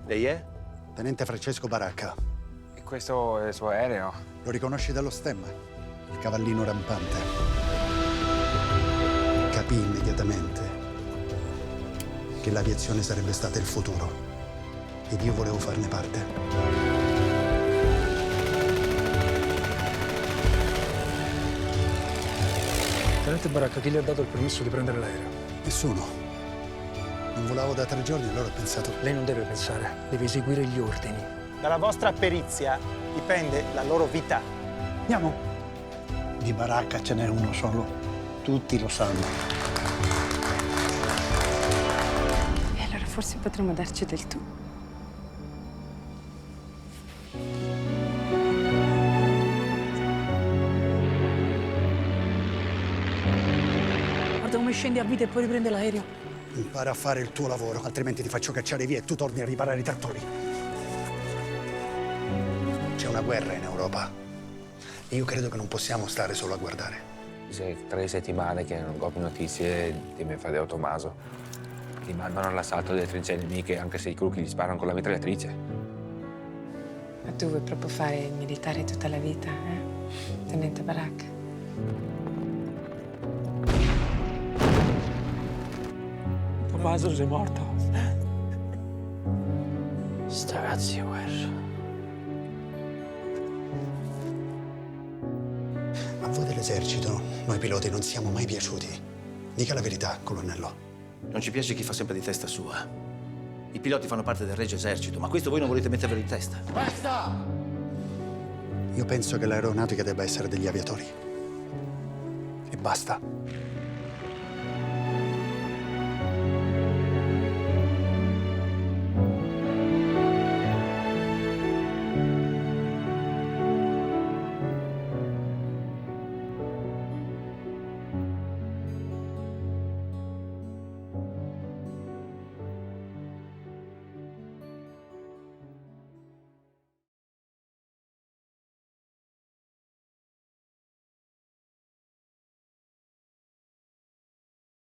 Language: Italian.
Lei è? Tenente Francesco Baracca. E questo è il suo aereo? Lo riconosci dallo stemma? Il cavallino rampante. Capì immediatamente che l'aviazione sarebbe stata il futuro ed io volevo farne parte. Tenente Baracca, chi gli ha dato il permesso di prendere l'aereo? Nessuno. Non volavo da 3 giorni e allora ho pensato... Lei non deve pensare, deve eseguire gli ordini. Dalla vostra perizia dipende la loro vita. Andiamo. Di Baracca ce n'è uno solo. Tutti lo sanno. E allora forse potremmo darci del tu. Guarda come scendi a vita e poi riprende l'aereo. Impara a fare il tuo lavoro, altrimenti ti faccio cacciare via e tu torni a riparare i trattori. C'è una guerra in Europa e io credo che non possiamo stare solo a guardare. Sei 3 settimane che non copro notizie di mio fratello Tommaso. Li mandano all'assalto delle trincee nemiche anche se i crocchi gli sparano con la mitragliatrice. Ma tu vuoi proprio fare il militare tutta la vita, Tenente Baracca? Tommaso, sei morto. Sta ragazzi di guerra. A voi dell'esercito, noi piloti non siamo mai piaciuti. Dica la verità, colonnello. Non ci piace chi fa sempre di testa sua. I piloti fanno parte del Regio Esercito, ma questo voi non volete mettervelo in testa. Basta! Io penso che l'aeronautica debba essere degli aviatori. E basta.